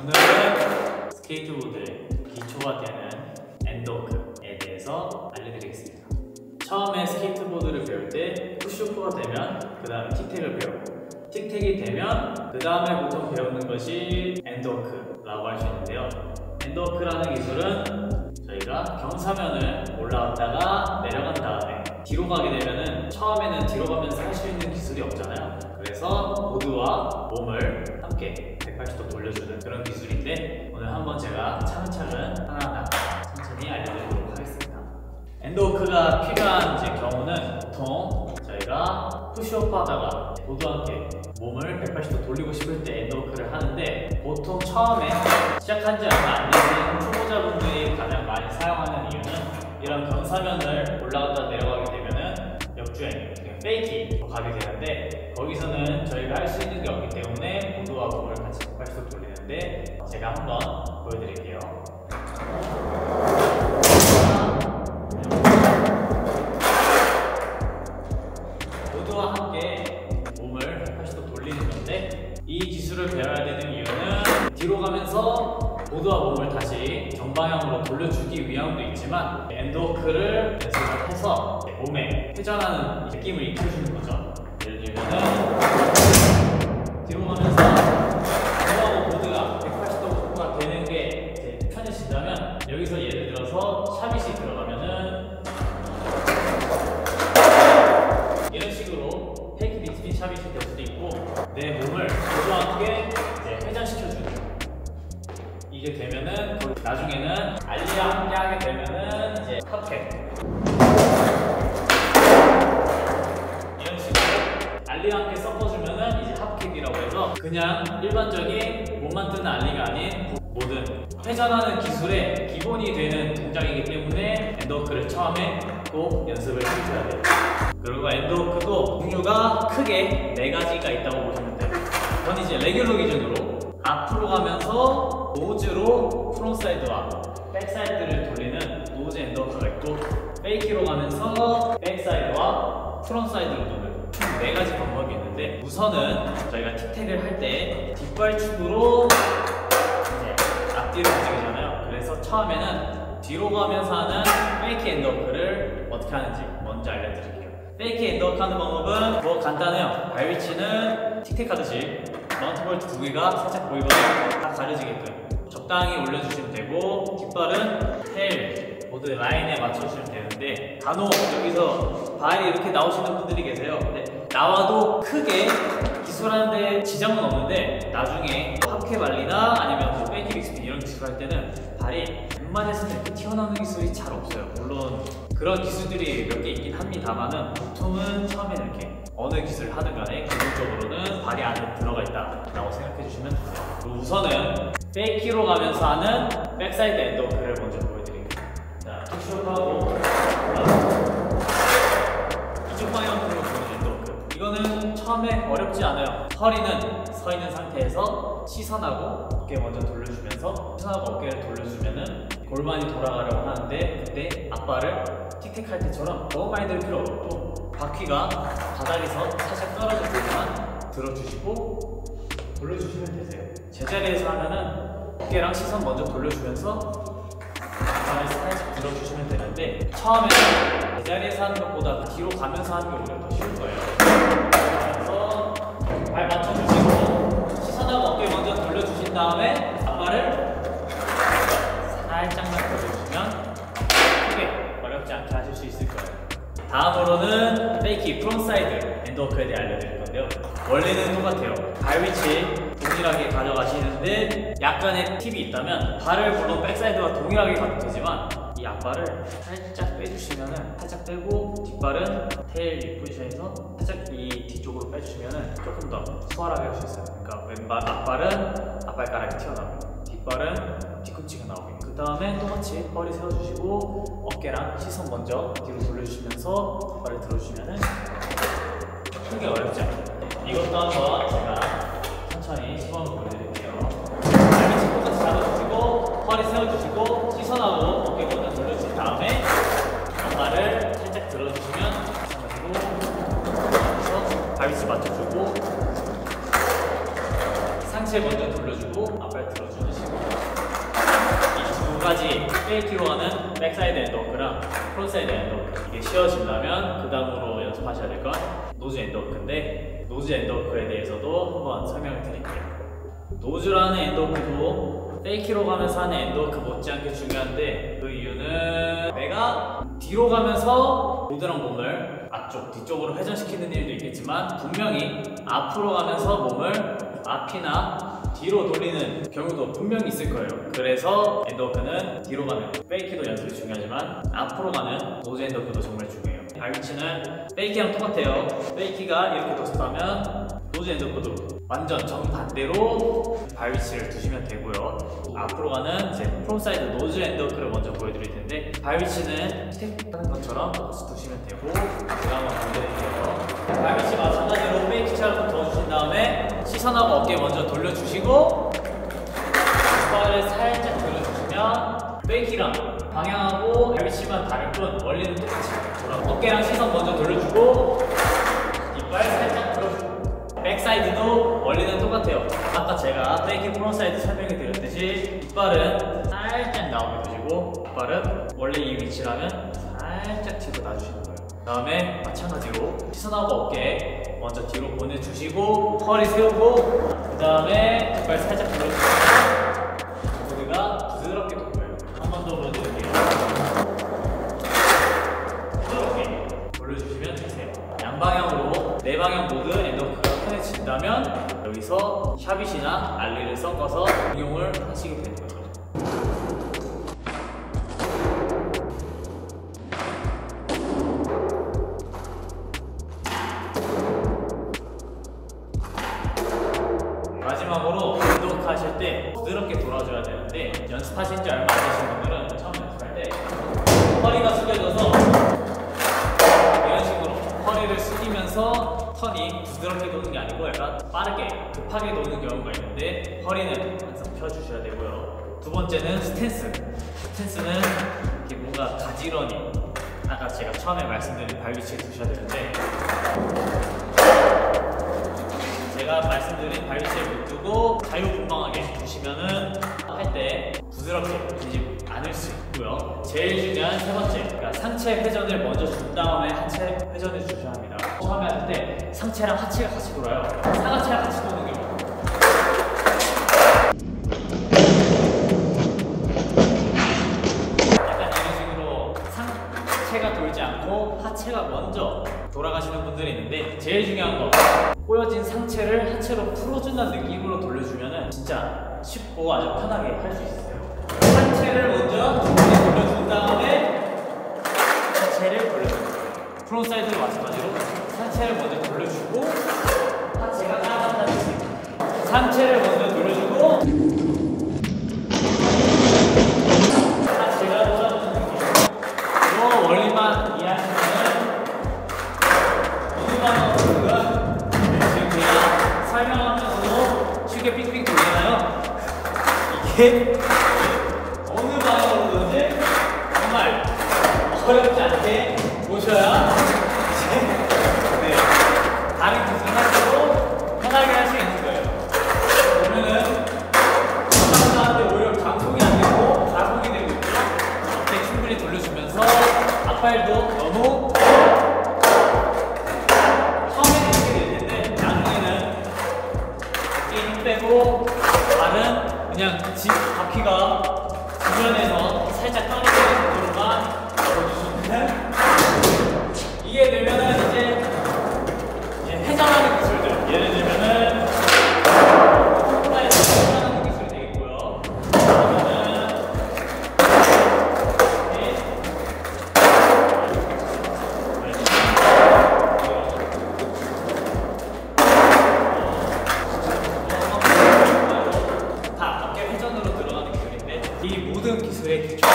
오늘은 스케이트보드의 기초가 되는 엔드워크에 대해서 알려드리겠습니다. 처음에 스케이트보드를 배울 때 푸시오프가 되면 그 다음에 틱택을 배우고, 틱택이 되면 그 다음에 보통 배우는 것이 엔드워크라고 할 수 있는데요. 엔드워크라는 기술은 저희가 경사면을 올라갔다가 내려간 다음에 뒤로 가게 되면은 처음에는 뒤로 가면서 할 수 있는 기술이 없잖아요. 그래서 보드와 몸을 함께 180도 돌려주는 그런 기술인데, 오늘 한번 제가 차근차근 하나하나 천천히 알려드리도록 하겠습니다. 엔드워크가 필요한 경우는 보통 저희가 푸시업 하다가 보드와 함께 몸을 180도 돌리고 싶을 때 엔드워크를 하는데, 보통 처음에 시작한 지 얼마 안 되는 초보자분들이 가장 많이 사용하는 이유는 이런 경사면을 올라갔다 내려가게 되면은 역주행, 페이킹 가게 되는데, 거기서는 저희가 할 수 있는 게 없기 때문에 보드와 몸을 같이 180도 돌리는데, 제가 한번 보여드릴게요. 보드와 함께 몸을 180도 돌리는 건데, 이 기술을 배워야 되는 이유는 뒤로 가면서 보드와 몸을 다시 정방향으로 돌려주기 위함도 있지만, 엔드워크를 연습을 해서 몸에 회전하는 느낌을 익혀주는 거죠. 예를 들면은 뒤로 가면서 보드하고 보드가 180도가 되는 게 편해진다면, 여기서 예를 들어서 샤빗이 들어가면은 이런 식으로 페이크 빅스핀 샤빗이 될 수도 있고, 내 몸을 보드와 함께 회전시켜주는, 이게 되면은 나중에는 알리와 함께 하게 되면은 이제 컵캣, 이런 식으로 알리와 함께 섞어주면은 이제 합킥이라고 해서, 그냥 일반적인 몸만 뜨는 알리가 아닌 모든 회전하는 기술의 기본이 되는 동작이기 때문에 엔드워크를 처음에 꼭 연습을 해주셔야 돼요. 그리고 엔드워크도 종류가 크게 4가지가 있다고 보시면 돼요. 그건 이제 레귤러 기준으로 앞으로 가면서 노즈로 프론트사이드와 백사이드를 돌리는 노즈 엔드워크가 있고, 페이키로 가면서 백사이드와 프론트사이드로 도는 총 4가지 방법이 있는데, 우선은 저희가 틱택을 할 때 뒷발축으로 이제 앞뒤로 움직이잖아요. 그래서 처음에는 뒤로 가면서 하는 페이키 엔드워크를 어떻게 하는지 먼저 알려드릴게요. 페이키 엔드워크 하는 방법은 뭐 간단해요. 발 위치는 틱택 하듯이 마운트 볼트 2개가 살짝 보이거든요. 다 가려지게끔 적당히 올려주시면 되고, 뒷발은 테일, 보드 라인에 맞춰주시면 되는데, 간혹 여기서 발이 이렇게 나오시는 분들이 계세요. 근데 나와도 크게 기술하는데 지장은 없는데, 나중에 합캐 발리나 아니면 뭐 페이크 빅스핀 이런 기술 할 때는 발이 웬만해서는 이렇게 튀어나오는 기술이 잘 없어요. 물론 그런 기술들이 몇 개 있긴 합니다만은, 보통은 처음에는 이렇게 어느 기술을 하든 간에 기본적으로는 발이 안에 들어가 있다라고 생각해 주시면 돼요. 그리고 우선은 페이키로 가면서 하는 백사이드 엔드워크를 먼저 보여드릴게요. 자, 푸시업하고 이쪽 방향으로 보는 엔드워크. 이거는 처음에 어렵지 않아요. 허리는 서 있는 상태에서 시선하고 어깨 먼저 돌려주면서, 시선하고 어깨를 돌려주면은 골반이 돌아가려고 하는데, 그때 앞발을 틱틱할 때처럼 너무 많이 들 필요 없고, 바퀴가 바닥에서 살짝 떨어질 때만 들어주시고 돌려주시면 되세요. 제자리에서 하면은 어깨랑 시선 먼저 돌려주면서 발을 살짝 들어주시면 되는데, 처음에는 제자리에서 하는 것보다 뒤로 가면서 하는 게 오히려 더 쉬울 거예요. 그래서 발 맞춰주시고 시선하고 어깨 먼저 돌려주신 다음에 앞발을 살짝만 돌려주시면 크게 어렵지 않게 하실 수 있을 거예요. 다음으로는 페이키 프론트사이드 엔드워크에 대해 알려드릴 건데요. 원리는 똑같아요. 발 위치 동일하게 가져가시는데, 약간의 팁이 있다면, 발을 물론 백사이드와 동일하게 가도 되지만 이 앞발을 살짝 빼주시면은, 살짝 빼고 뒷발은 테일 포지션에서 살짝 이 뒤쪽으로 빼주시면은 조금 더 수월하게 할 수 있어요. 그러니까 왼발 앞발은 앞발가락이 튀어나오고, 뒷발은 뒤꿈치가 나오고, 그 다음에 똑같이 허리 세워주시고 어깨랑 시선 먼저 뒤로 돌려주시면서 발을 들어주시면은 크게 어렵지 않아요. 이것도 한번 제가 천천히 시범을 보여드릴게요. 발밑이 똑같이 잡아주시고 허리 세워주시고 시선하고 어깨 먼저 돌려주신 다음에 왼발을 살짝 들어주시면 마찬가지로 발밑을 맞춰주고 상체 먼저 돌려주고 앞발 들어주는 가지 페이키로 하는 백사이드 엔드워크랑 프론트사이드 엔드워크, 이게 쉬워진다면 그 다음으로 연습하셔야 될 건 노즈 엔드워크인데, 노즈 엔드워크에 대해서도 한번 설명을 드릴게요. 노즈라는 엔드워크도 페이키로 가면서 하는 엔드워크 못지않게 중요한데, 그 이유는 내가 뒤로 가면서 모드랑 몸을 앞쪽, 뒤쪽으로 회전시키는 일도 있겠지만 분명히 앞으로 가면서 몸을 앞이나 뒤로 돌리는 경우도 분명히 있을 거예요. 그래서 엔드워크는 뒤로 가는 페이키도 연습이 중요하지만 앞으로 가는 노즈 엔드워크도 정말 중요해요. 발 위치는 페이키랑 똑같아요. 페이키가 이렇게 도습하면 노즈 엔드워크도 완전 정반대로 발 위치를 두시면 되고요. 앞으로 가는 이제 프론트사이드 노즈 엔드워크를 먼저 보여드릴 텐데, 발 위치는 스텝하는 것처럼 두시면 되고, 제가 한번 보여드릴게요. 발 위치 마찬가지로 페이키처럼 넣어주신 다음에 시선하고 어깨 먼저 돌려주시고, 발을 살짝 돌려주시면 페이키랑 방향하고 발 위치만 다를 뿐 원리는 똑같이 돌아가요. 어깨랑 시선 먼저 돌려주고 이빨 살짝 들어주고, 백사이드도 원리는 똑같아요. 아까 제가 페이키 프론트사이드 설명해 드렸듯이 이빨은 살짝 나오게 두시고, 이빨은 원래 이 위치라면 살짝 뒤로 놔주시는 거예요. 그 다음에 마찬가지로 시선하고 어깨 먼저 뒤로 보내주시고 허리 세우고, 그 다음에 이빨 살짝 들어주시고 모두가 부드럽게 돌려요. 한 번 더 보여드릴게요. 부드럽게 돌려주시면 되세요. 양방향으로 네 방향 모두 엔드워크가 편해진다면 여기서 샤빗이나 알리를 섞어서 응용을 하시게 되는 거죠. 마지막으로 엔드워크 하실 때 부드럽게 돌아줘야 되는데, 연습하신 지 얼마 안 되신 분들은 처음 연습할 때 허리가 숙여져서 이런 식으로 허리를 숙이면서 턴이 부드럽게 도는 게 아니고 약간 빠르게 급하게 도는 경우가 있는데, 허리는 항상 펴주셔야 되고요. 두 번째는 스탠스. 스탠스는 이렇게 뭔가 가지런히 아까 제가 처음에 말씀드린 발 위치에 두셔야 되는데, 제가 말씀드린 발 위치에 못 두고 자유분방하게 두시면은 할 때 부드럽게 되지 않을 수 있고요. 제일 중요한 세 번째, 그러니까 상체 회전을 먼저 준 다음에 하체 회전을 주셔야 합니다. 처음에 할 때 상체랑 하체가 같이 돌아요. 상하체랑 같이 도는 경우. 약간 이런 식으로 상체가 돌지 않고 하체가 먼저 돌아가시는 분들이 있는데, 제일 중요한 거, 꼬여진 상체를 하체로 풀어준다는 느낌으로 돌려주면 진짜 쉽고 아주 편하게 할 수 있어요. 상체를 먼저 돌려준 다음에 하체를 돌려주고, 프론트사이드도 마찬가지로 상체를 먼저 돌려주고 하체가 따라간다는 느낌. 상체를 먼저 돌려주고 하체가 돌아주는 느낌. 이 원리만 이해하시면 모두가 지금 제가 설명하면서도 쉽게 삑삑 돌리잖아요. 이게 어느 방향으로든지 정말 어렵지 않게 보셔야 네, 다른 기술 하셔도 편하게 할 수 있는 거예요. 그러면은 사람들한테 오히려 감속이 안 되고 가속이 되고 있고, 어깨 충분히 돌려주면서 앞발도 너무 처음에는 이렇게 될 텐데 나중에는 어깨에 힘 빼고 발은 그냥 바퀴가 주변에서 살짝 떨어지는 정도로만 잡아주시면, 이게 되면은 이제 회전하는 기술들, 예를 들면은 홈라인에서 회전하는 기술이 되겠고요. 그러면은 다 어깨 회전으로 들어가는 기술인데, 이 모든 기술의 기초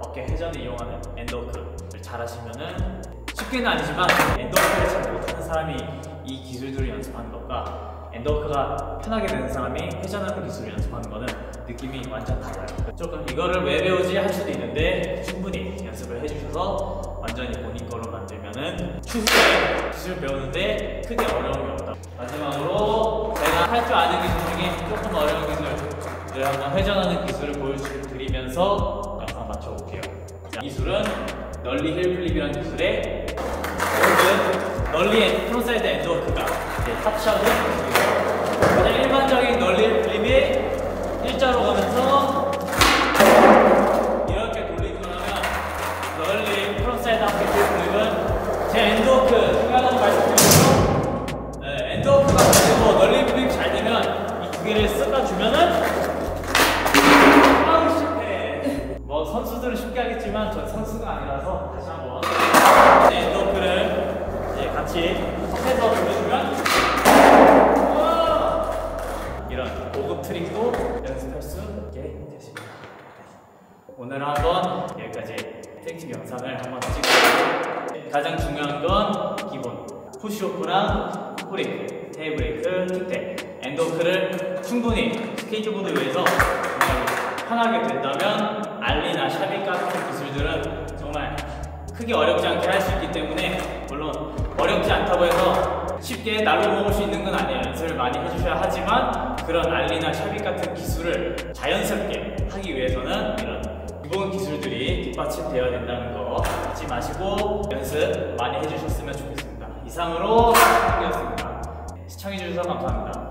어깨 회전을 이용하는 엔드워크를 잘 하시면은, 쉽게는 아니지만 엔드워크를 잘 못하는 사람이 이 기술들을 연습하는 것과 엔드워크가 편하게 되는 사람이 회전하는 기술을 연습하는 거는 느낌이 완전 달라요. 조금 이거를 왜 배우지 할 수도 있는데, 충분히 연습을 해주셔서 완전히 본인 거로 만들면은 추후에 기술 배우는데 크게 어려움이 없다. 마지막으로 제가 할 줄 아는 기술 중에 조금 어려운 기술을 한번 회전하는 기술을 보여드리면 돌리면서 영상 맞춰볼게요. 자, 기술은 널리 힐 플립이라는 기술에 널리 앤 프론사이드 엔드워크가 탑샷은 그냥 일반적인 널리 힐 플립이 일자로 가면서 이렇게 돌리고 나면 널리 프론사이드 앞에 플립은 제 엔드워크 중요하다고 말씀드리고 엔드워크가 되고 널리 플립 잘 되면 이 두 개를 섞어주면은 뭐 선수들은 쉽게 하겠지만 전 선수가 아니라서 다시 한번 엔드워크를 이제 같이 합해서 돌려주면 이런 고급 트릭도 연습할 수 있게 되십니다. 오늘 한번 여기까지 트릭 영상을 한번 찍어볼게요. 가장 중요한 건 기본 푸시오프랑 푸브레이크, 테일브레이크, 킥대, 엔드워크를 충분히 스케이트보드 위에서 편하게 된다면 알리나 샤빗 같은 기술들은 정말 크게 어렵지 않게 할 수 있기 때문에, 물론 어렵지 않다고 해서 쉽게 날로 먹을 수 있는 건 아니에요. 연습을 많이 해주셔야 하지만 그런 알리나 샤빗 같은 기술을 자연스럽게 하기 위해서는 이런 기본 기술들이 뒷받침되어야 된다는 거 잊지 마시고 연습 많이 해주셨으면 좋겠습니다. 이상으로 시청해주셔서 감사합니다.